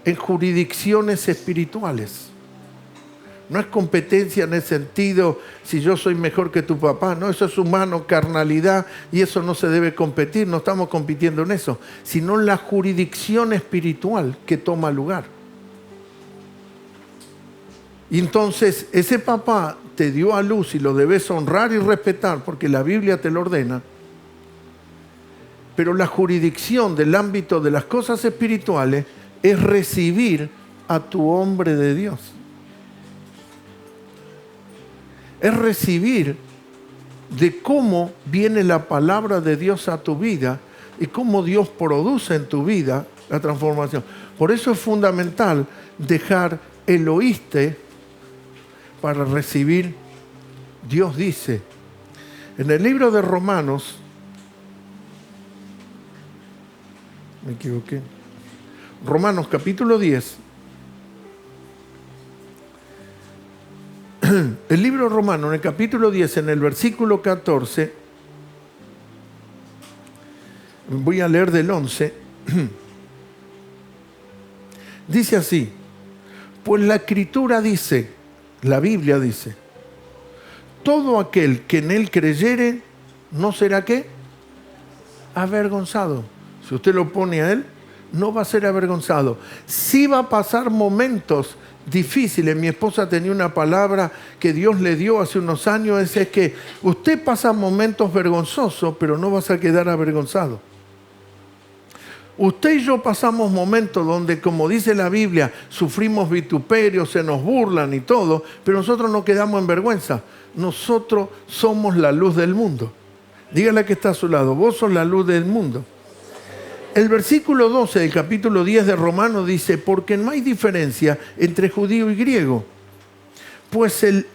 en jurisdicciones espirituales. No es competencia en el sentido, si yo soy mejor que tu papá. No, eso es humano, carnalidad, y eso no se debe competir. No estamos compitiendo en eso, sino en la jurisdicción espiritual que toma lugar. Y entonces, ese papá te dio a luz y lo debes honrar y respetar porque la Biblia te lo ordena. Pero la jurisdicción del ámbito de las cosas espirituales es recibir a tu hombre de Dios. Es recibir de cómo viene la palabra de Dios a tu vida y cómo Dios produce en tu vida la transformación. Por eso es fundamental dejar el oíste para recibir. Dios dice en el libro de Romanos, me equivoqué, Romanos capítulo 10, el libro de Romanos, en el capítulo 10, en el versículo 14, voy a leer del 11, dice así: pues la Escritura dice, la Biblia dice, todo aquel que en él creyere no será ¿qué? Avergonzado. Si usted lo pone a él, no va a ser avergonzado. Sí va a pasar momentos difíciles. Mi esposa tenía una palabra que Dios le dio hace unos años, es que usted pasa momentos vergonzosos, pero no vas a quedar avergonzado. Usted y yo pasamos momentos donde, como dice la Biblia, sufrimos vituperios, se nos burlan y todo, pero nosotros no quedamos en vergüenza. Nosotros somos la luz del mundo. Dígale que está a su lado, vos sos la luz del mundo. El versículo 12 del capítulo 10 de Romanos dice, porque no hay diferencia entre judío y griego, pues el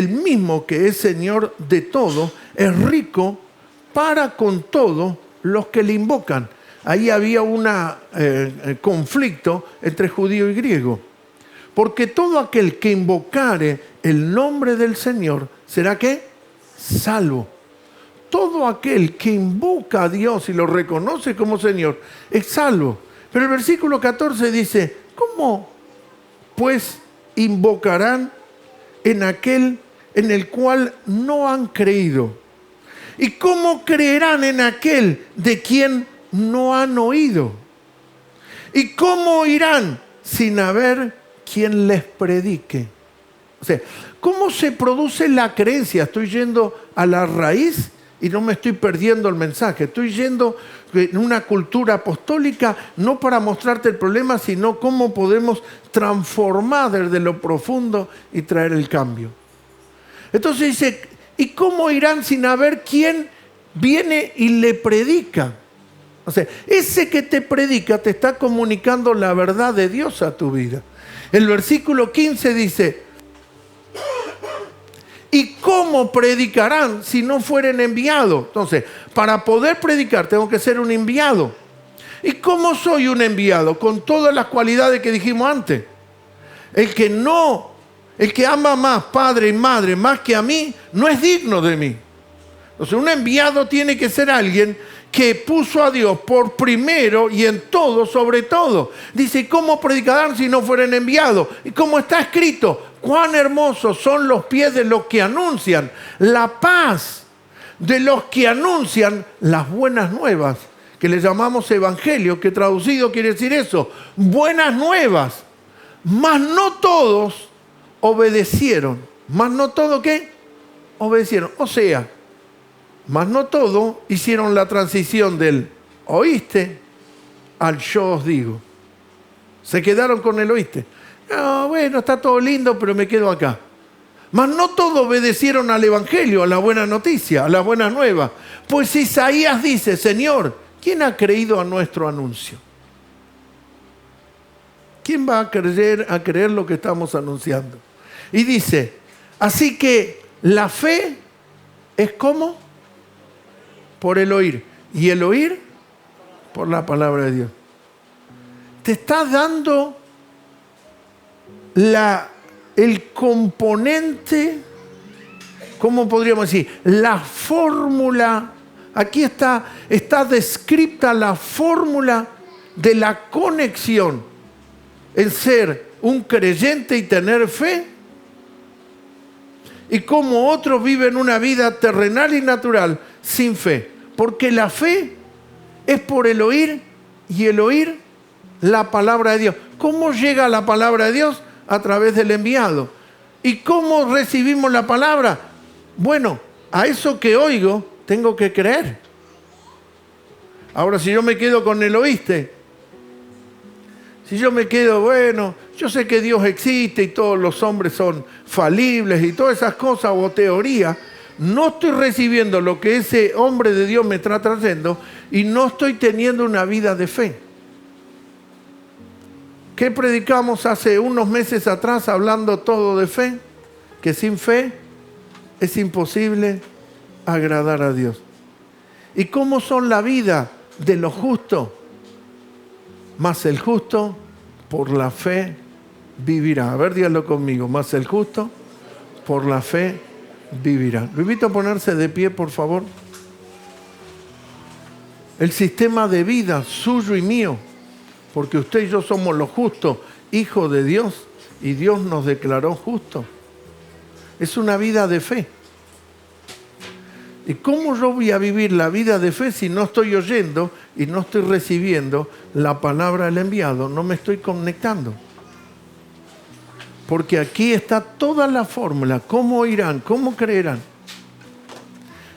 mismo que es Señor de todo es rico para con todos los que le invocan. Ahí había un conflicto entre judío y griego. Porque todo aquel que invocare el nombre del Señor, ¿será qué? Salvo. Todo aquel que invoca a Dios y lo reconoce como Señor es salvo. Pero el versículo 14 dice, ¿cómo pues invocarán en aquel en el cual no han creído? ¿Y cómo creerán en aquel de quien no han oído? ¿Y cómo oirán sin haber quien les predique? O sea, ¿cómo se produce la creencia? Estoy yendo a la raíz y no me estoy perdiendo el mensaje. Estoy yendo en una cultura apostólica no para mostrarte el problema, sino cómo podemos transformar desde lo profundo y traer el cambio. Entonces dice, ¿y cómo irán sin haber quien viene y le predica? O sea, ese que te predica te está comunicando la verdad de Dios a tu vida. El versículo 15 dice, ¿y cómo predicarán si no fueren enviados? Entonces, para poder predicar tengo que ser un enviado. ¿Y cómo soy un enviado? Con todas las cualidades que dijimos antes. El que ama más padre y madre más que a mí, no es digno de mí. Entonces, un enviado tiene que ser alguien que puso a Dios por primero y en todo, sobre todo. Dice, ¿cómo predicarán si no fueren enviados? Y como está escrito, cuán hermosos son los pies de los que anuncian la paz, de los que anuncian las buenas nuevas, que le llamamos evangelio, que traducido quiere decir eso, buenas nuevas. Mas no todos obedecieron. ¿Mas no todo qué? obedecieron. O sea, mas no todos hicieron la transición del oíste al yo os digo. Se quedaron con el oíste. No, bueno, está todo lindo, pero me quedo acá. Mas no todos obedecieron al evangelio, a la buena noticia, a la buena nueva. Pues Isaías dice, Señor, ¿quién ha creído a nuestro anuncio? ¿Quién va a creer lo que estamos anunciando? Y dice, así que la fe es ¿cómo? Por el oír. Y el oír por la palabra de Dios. Te está dando el componente, ¿cómo podríamos decir? La fórmula. Aquí está descrita la fórmula de la conexión en ser un creyente y tener fe, y cómo otros viven una vida terrenal y natural sin fe. Porque la fe es por el oír, y el oír la palabra de Dios. ¿Cómo llega la palabra de Dios? A través del enviado. ¿Y cómo recibimos la palabra? Bueno, a eso que oigo tengo que creer. Ahora, si yo me quedo con el oíste, si yo me quedo, bueno, yo sé que Dios existe y todos los hombres son falibles y todas esas cosas o teoría, no estoy recibiendo lo que ese hombre de Dios me está trayendo y no estoy teniendo una vida de fe. ¿Qué predicamos hace unos meses atrás hablando todo de fe? Que sin fe es imposible agradar a Dios. ¿Y cómo son la vida de los justos? Más el justo por la fe vivirá. A ver, díganlo conmigo. Más el justo por la fe vivirá. Lo invito a ponerse de pie, por favor. El sistema de vida suyo y mío, porque usted y yo somos los justos, hijos de Dios, y Dios nos declaró justos. Es una vida de fe. ¿Y cómo yo voy a vivir la vida de fe si no estoy oyendo y no estoy recibiendo la palabra del enviado? No me estoy conectando. Porque aquí está toda la fórmula. ¿Cómo oirán? ¿Cómo creerán?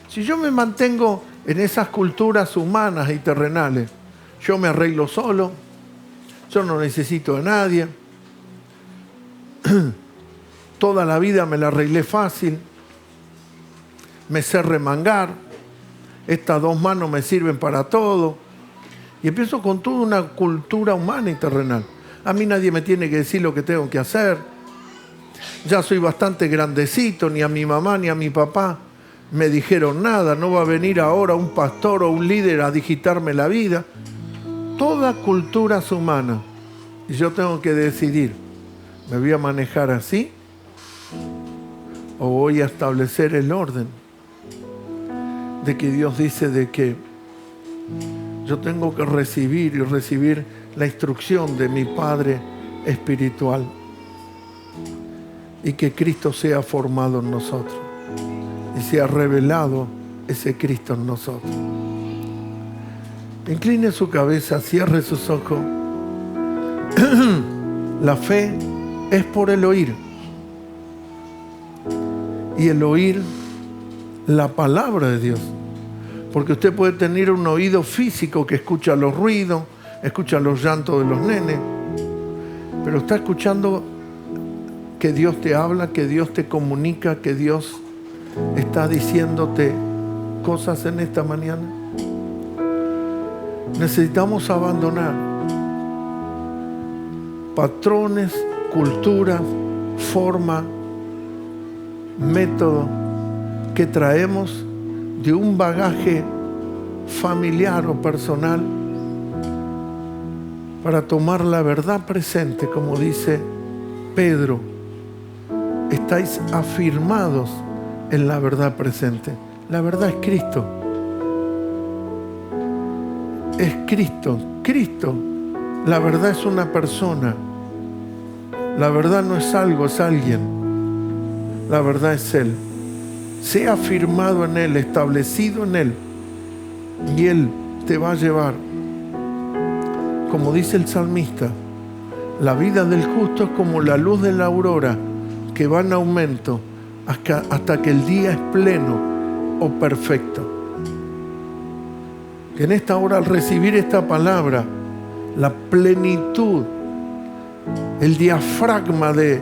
Si yo me mantengo en esas culturas humanas y terrenales, yo me arreglo solo, yo no necesito de nadie, toda la vida me la arreglé fácil, me sé remangar, estas dos manos me sirven para todo, y empiezo con toda una cultura humana y terrenal. A mí nadie me tiene que decir lo que tengo que hacer, ya soy bastante grandecito, ni a mi mamá ni a mi papá me dijeron nada, no va a venir ahora un pastor o un líder a digitarme la vida. Toda cultura es humana, y yo tengo que decidir, ¿me voy a manejar así? ¿O voy a establecer el orden de que Dios dice de que yo tengo que recibir la instrucción de mi Padre espiritual y que Cristo sea formado en nosotros y sea revelado ese Cristo en nosotros? Incline su cabeza, cierre sus ojos. La fe es por el oír, y el oír la palabra de Dios. Porque usted puede tener un oído físico que escucha los ruidos, escucha los llantos de los nenes, pero está escuchando que Dios te habla, que Dios te comunica, que Dios está diciéndote cosas en esta mañana. Necesitamos abandonar patrones, culturas, forma, método que traemos de un bagaje familiar o personal para tomar la verdad presente, como dice Pedro. Estáis afirmados en la verdad presente. La verdad es Cristo. Es Cristo. Cristo. La verdad es una persona. La verdad no es algo, es alguien. La verdad es Él. Sea afirmado en Él, establecido en Él, y Él te va a llevar. Como dice el salmista, la vida del justo es como la luz de la aurora que va en aumento hasta que el día es pleno o perfecto. Que en esta hora, al recibir esta palabra, la plenitud, el diafragma de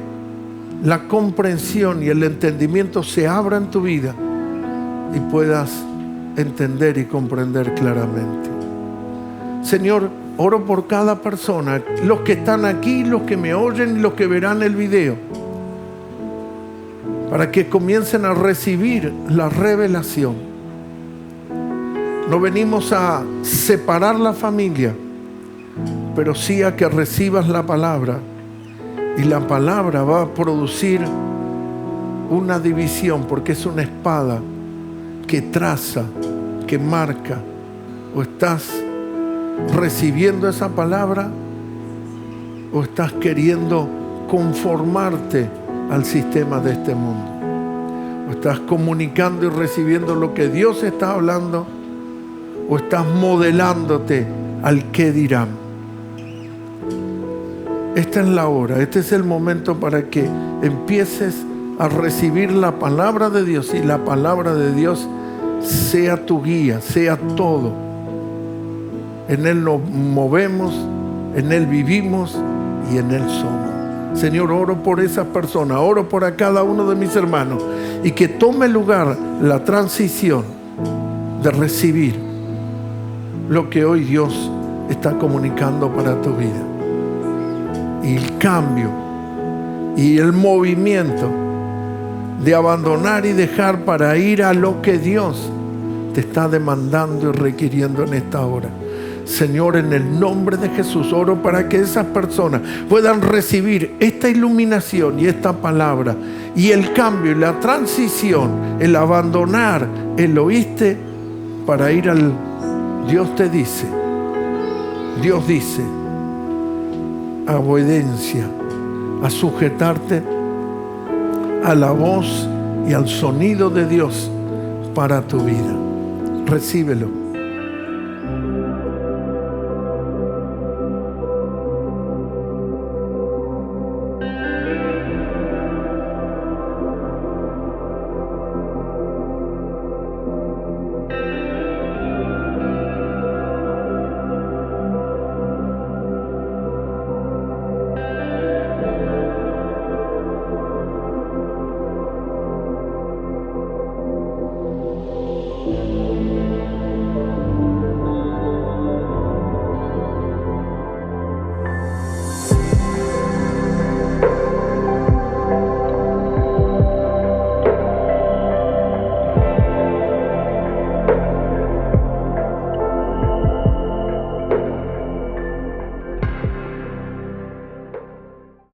la comprensión y el entendimiento se abra en tu vida y puedas entender y comprender claramente. Señor, oro por cada persona, los que están aquí, los que me oyen y los que verán el video, para que comiencen a recibir la revelación. No venimos a separar la familia, pero sí a que recibas la palabra, y la palabra va a producir una división, porque es una espada que traza, que marca. O estás recibiendo esa palabra o estás queriendo conformarte al sistema de este mundo. O estás comunicando y recibiendo lo que Dios está hablando, o estás modelándote al qué dirán. Esta es la hora, este es el momento para que empieces a recibir la palabra de Dios, y la palabra de Dios sea tu guía, sea todo. En Él nos movemos, en Él vivimos y en Él somos. Señor, oro por esas personas, oro por a cada uno de mis hermanos, y que tome lugar la transición de recibir lo que hoy Dios está comunicando para tu vida. Y el cambio y el movimiento de abandonar y dejar para ir a lo que Dios te está demandando y requiriendo en esta hora. Señor, en el nombre de Jesús, oro para que esas personas puedan recibir esta iluminación y esta palabra, y el cambio y la transición, el abandonar el oíste para ir al Dios te dice. Dios dice, a obediencia, a sujetarte a la voz y al sonido de Dios para tu vida. Recíbelo.